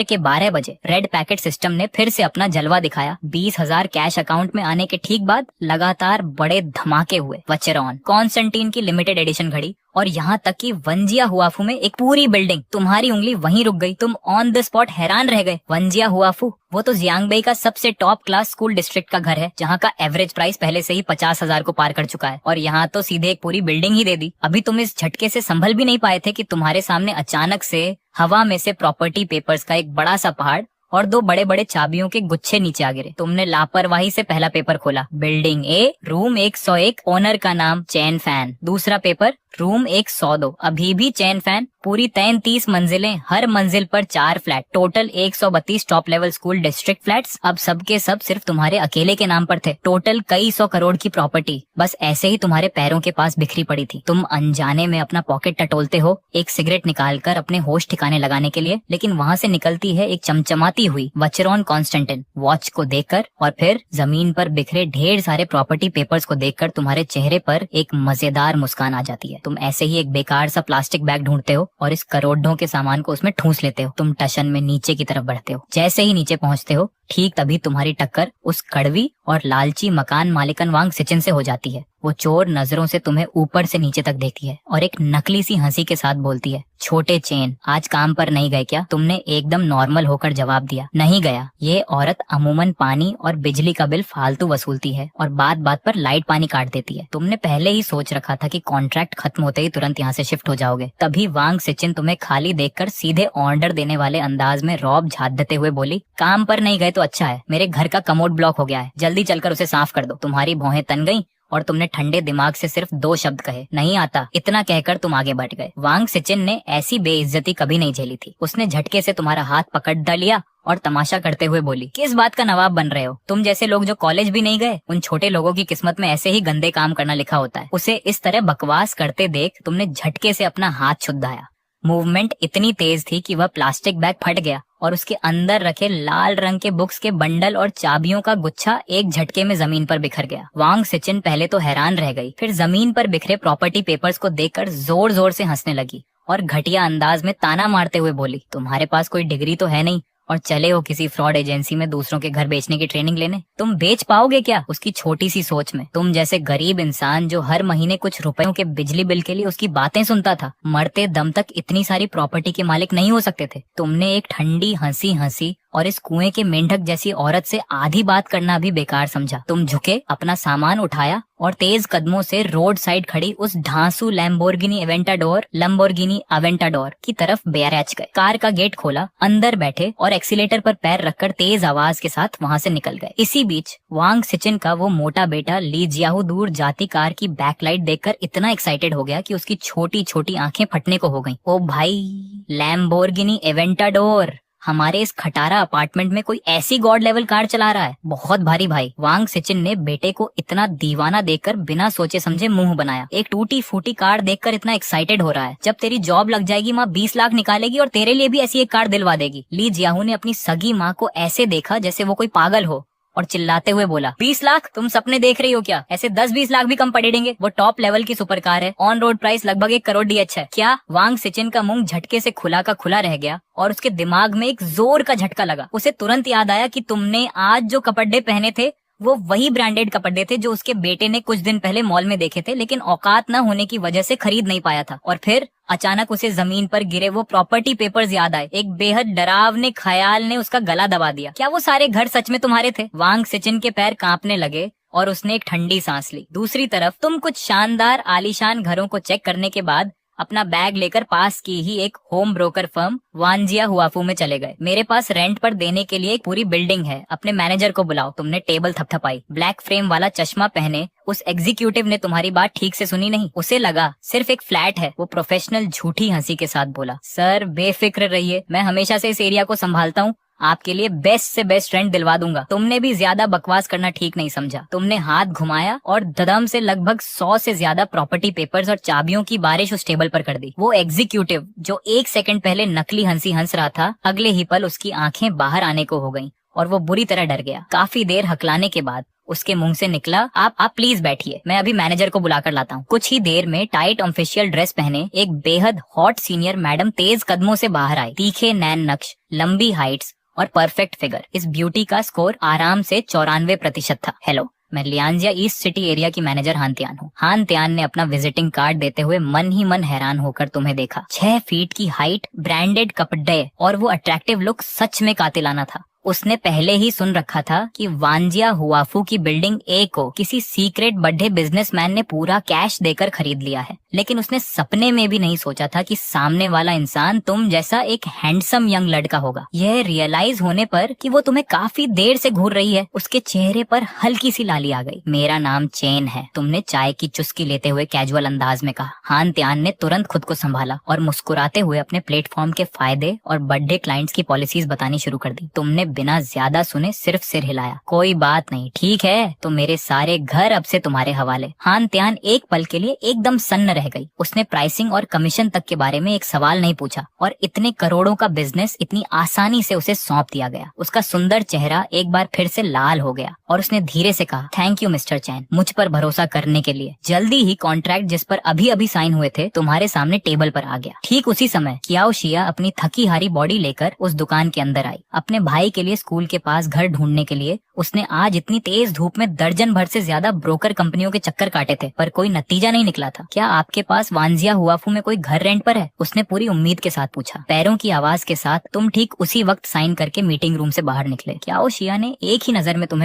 के 12 बजे red packet system ने फिर से अपना जलवा दिखाया। 20,000 कैश अकाउंट में आने के ठीक बाद लगातार बड़े धमाके हुए। वचेरॉन, कॉन्स्टेंटीन की लिमिटेड एडिशन घड़ी और यहाँ तक कि वंजिया हुआफू में एक पूरी बिल्डिंग। तुम्हारी उंगली वहीं रुक गई, तुम ऑन द स्पॉट हैरान रह गए। वंजिया हुआफू वो तो जियांगबेई का सबसे टॉप क्लास स्कूल डिस्ट्रिक्ट का घर है, जहाँ का एवरेज प्राइस पहले से ही 50,000 को पार कर चुका है, और यहाँ तो सीधे एक पूरी बिल्डिंग ही दे दी। अभी तुम इस झटके से संभल भी नहीं पाए थे कि तुम्हारे सामने अचानक से हवा में से प्रॉपर्टी पेपर्स का एक बड़ा सा पहाड़ और 2 बड़े बड़े चाबियों के गुच्छे नीचे आ गिरे। तुमने लापरवाही से पहला पेपर खोला, बिल्डिंग ए, रूम 101, ओनर का नाम चैन फैन। दूसरा पेपर, रूम 102, अभी भी चैन फैन। पूरी 33 मंजिलें, हर मंजिल पर 4 flat, total 132 top level school district flats. अब सबके सब सिर्फ तुम्हारे अकेले के नाम पर थे। टोटल कई 100 करोड़ की प्रॉपर्टी बस ऐसे ही तुम्हारे पैरों के पास बिखरी पड़ी थी। तुम अनजाने में अपना पॉकेट टटोलते हो एक सिगरेट निकालकर अपने होश ठिकाने लगाने के लिए, लेकिन वहाँ से निकलती है एक चमचमाती हुई वचेरॉन कॉन्स्टेंटिन। वॉच को देखकर और फिर जमीन पर बिखरे ढेर सारे प्रॉपर्टी पेपर्स को देखकर तुम्हारे चेहरे पर एक मजेदार मुस्कान आ जाती है। तुम ऐसे ही एक बेकार सा प्लास्टिक बैग ढूंढते हो और इस करोड़ों के सामान को उसमें ठूंस लेते हो। तुम टशन में नीचे की तरफ बढ़ते हो। जैसे ही नीचे पहुंचते हो, ठीक तभी तुम्हारी टक्कर उस कड़वी और लालची मकान मालिकन वांग सिचिन से हो जाती है। वो चोर नजरों से तुम्हें ऊपर से नीचे तक देखती है और एक नकली सी हंसी के साथ बोलती है, छोटे चेन, आज काम पर नहीं गए क्या? तुमने एकदम नॉर्मल होकर जवाब दिया, नहीं गया। ये औरत अमूमन पानी और बिजली का बिल फालतू वसूलती है और बात बात पर लाइट पानी काट देती है। तुमने पहले ही सोच रखा था कि कॉन्ट्रैक्ट खत्म होते ही तुरंत यहाँ से शिफ्ट हो जाओगे। तभी वांग सिचिन तुम्हें खाली देखकर सीधे ऑर्डर देने वाले अंदाज में रौब झाड़ते हुए बोली, काम पर नहीं गए तो अच्छा है, मेरे घर का कमोड ब्लॉक हो गया है, जल्दी चलकर उसे साफ कर दो। तुम्हारी भौहें तन गई और तुमने ठंडे दिमाग से सिर्फ 2 शब्द कहे, नहीं आता। इतना कहकर तुम आगे बढ़ गए। वांग सिचिन ने ऐसी बेइज्जती कभी नहीं झेली थी। उसने झटके से तुम्हारा हाथ पकड़ लिया और तमाशा करते हुए बोली, किस बात का नवाब बन रहे हो? तुम जैसे लोग जो कॉलेज भी नहीं गए, उन छोटे लोगों की किस्मत में ऐसे ही गंदे काम करना लिखा होता है। उसे इस तरह बकवास करते देख तुमने झटके से अपना हाथ छुड़ाया। मूवमेंट इतनी तेज थी कि वह प्लास्टिक बैग फट गया और उसके अंदर रखे लाल रंग के बुक्स के बंडल और चाबियों का गुच्छा एक झटके में जमीन पर बिखर गया। वांग सिचिन पहले तो हैरान रह गई, फिर जमीन पर बिखरे प्रॉपर्टी पेपर्स को देखकर जोर जोर से हंसने लगी और घटिया अंदाज में ताना मारते हुए बोली, तुम्हारे पास कोई डिग्री तो है नहीं और चले हो किसी फ्रॉड एजेंसी में दूसरों के घर बेचने की ट्रेनिंग लेने? तुम बेच पाओगे क्या उसकी छोटी सी सोच में? तुम जैसे गरीब इंसान जो हर महीने कुछ रुपयों के बिजली बिल के लिए उसकी बातें सुनता था, मरते दम तक इतनी सारी प्रॉपर्टी के मालिक नहीं हो सकते थे। तुमने एक ठंडी हंसी हंसी और इस कुएं के मेंढक जैसी औरत से आधी बात करना भी बेकार समझा। तुम झुके, अपना सामान उठाया और तेज कदमों से रोड साइड खड़ी उस ढांसू लैम्बोर्गिनी अवेंटाडोर की तरफ बैराज गए। कार का गेट खोला, अंदर बैठे और एक्सीलेटर पर पैर रखकर तेज आवाज के साथ वहां से निकल गए। इसी बीच वांग सिचिन का वो मोटा बेटा ली जियाहू दूर जाती कार की बैकलाइट देखकर इतना एक्साइटेड हो गया कि उसकी छोटी छोटी आंखें फटने को हो गईं। ओ भाई, लैम्बोर्गिनी एवेंटाडोर, हमारे इस खटारा अपार्टमेंट में कोई ऐसी गॉड लेवल कार चला रहा है, बहुत भारी भाई। वांग सिचिन ने बेटे को इतना दीवाना देखकर बिना सोचे समझे मुंह बनाया। एक टूटी फूटी कार देखकर इतना एक्साइटेड हो रहा है, जब तेरी जॉब लग जाएगी माँ 20 लाख निकालेगी और तेरे लिए भी ऐसी एक कार दिलवा देगी। ली जियाहू ने अपनी सगी माँ को ऐसे देखा जैसे वो कोई पागल हो और चिल्लाते हुए बोला, 20 लाख? तुम सपने देख रही हो क्या? ऐसे 10-20 लाख भी कम पड़ेंगे। वो टॉप लेवल की सुपर कार है, ऑन रोड प्राइस लगभग 1 करोड़ DH है। क्या? वांग सिचिन का मुंह झटके से खुला का खुला रह गया और उसके दिमाग में एक जोर का झटका लगा। उसे तुरंत याद आया कि तुमने आज जो कपड़े पहने थे वो वही ब्रांडेड कपड़े थे जो उसके बेटे ने कुछ दिन पहले मॉल में देखे थे, लेकिन औकात न होने की वजह से खरीद नहीं पाया था। और फिर अचानक उसे जमीन पर गिरे वो प्रॉपर्टी पेपर्स याद आए। एक बेहद डरावने ख्याल ने उसका गला दबा दिया। क्या वो सारे घर सच में तुम्हारे थे? वांग सिचिन के पैर कांपने लगे और उसने एक ठंडी सांस ली। दूसरी तरफ तुम कुछ शानदार आलीशान घरों को चेक करने के बाद अपना बैग लेकर पास की ही एक होम ब्रोकर फर्म वांजिया हुआफू में चले गए। मेरे पास रेंट पर देने के लिए एक पूरी बिल्डिंग है, अपने मैनेजर को बुलाओ। तुमने टेबल थपथपाई। ब्लैक फ्रेम वाला चश्मा पहने उस एग्जीक्यूटिव ने तुम्हारी बात ठीक से सुनी नहीं। उसे लगा सिर्फ एक फ्लैट है। वो प्रोफेशनल झूठी हंसी के साथ बोला, सर बेफिक्र रहिए, मैं हमेशा से इस एरिया को संभालता हूँ, आपके लिए बेस्ट से बेस्ट रेंट दिलवा दूंगा। तुमने भी ज्यादा बकवास करना ठीक नहीं समझा। तुमने हाथ घुमाया और धड़म से लगभग 100 से ज्यादा प्रॉपर्टी पेपर्स और चाबियों की बारिश उस टेबल पर कर दी। वो एग्जीक्यूटिव जो 1 सेकंड पहले नकली हंसी हंस रहा था, अगले ही पल उसकी आंखें बाहर आने को हो गईं और वो बुरी तरह डर गया। काफी देर हकलाने के बाद उसके मुंह से निकला, आप प्लीज बैठिए, मैं अभी मैनेजर को बुलाकर लाता हूँ। कुछ ही देर में टाइट ऑफिशियल ड्रेस पहने एक बेहद हॉट सीनियर मैडम तेज कदमों से बाहर आई। तीखे नैन नक्श, लंबी हाइट्स और परफेक्ट फिगर। इस ब्यूटी का स्कोर आराम से 94% था। हेलो, मैं लियांजिया ईस्ट सिटी एरिया की मैनेजर हान त्यान हूँ। हान त्यान ने अपना विजिटिंग कार्ड देते हुए मन ही मन हैरान होकर तुम्हें देखा। 6 फीट की हाइट, ब्रांडेड कपड़े और वो अट्रैक्टिव लुक सच में कातिलाना था। उसने पहले ही सुन रखा था कि वांजिया हुआफू की बिल्डिंग ए को किसी सीक्रेट बड़े बिजनेसमैन ने पूरा कैश देकर खरीद लिया है, लेकिन उसने सपने में भी नहीं सोचा था कि सामने वाला इंसान तुम जैसा एक हैंडसम यंग लड़का होगा। यह रियलाइज होने पर कि वो तुम्हें काफी देर से घूर रही है, उसके चेहरे पर हल्की सी लाली आ गई। मेरा नाम चेन है, तुमने चाय की चुस्की लेते हुए कैजुअल अंदाज में कहा। हान त्यान ने तुरंत खुद को संभाला और मुस्कुराते हुए अपने प्लेटफॉर्म के फायदे और बर्थडे क्लाइंट्स की पॉलिसीज बतानी शुरू कर दी। तुमने बिना ज्यादा सुने सिर्फ सिर हिलाया। कोई बात नहीं, ठीक है, तो मेरे सारे घर अब से तुम्हारे हवाले। हान त्यान एक पल के लिए एकदम सन्न रह गई। उसने प्राइसिंग और कमीशन तक के बारे में एक सवाल नहीं पूछा और इतने करोड़ों का बिजनेस इतनी आसानी से उसे सौंप दिया गया। उसका सुंदर चेहरा एक बार फिर से लाल हो गया और उसने धीरे से कहा, थैंक यू मिस्टर चैन, मुझ पर भरोसा करने के लिए। जल्दी ही कॉन्ट्रैक्ट जिस पर अभी अभी साइन हुए थे तुम्हारे सामने टेबल पर आ गया। ठीक उसी समय कियाओ शिया अपनी थकी हारी बॉडी लेकर उस दुकान के अंदर आई। अपने भाई के लिए स्कूल के पास घर ढूंढने के लिए उसने आज इतनी तेज धूप में दर्जन भर से ज्यादा ब्रोकर कंपनियों के चक्कर काटे थे, पर कोई नतीजा नहीं निकला था। क्या आपके पास वांजिया हुआफू में कोई घर रेंट पर है? उसने पूरी उम्मीद के साथ पूछा। पैरों की आवाज के साथ तुम ठीक उसी वक्त साइन करके मीटिंग रूम से बाहर निकले। कियाओ शिया ने एक ही नजर में तुम्हें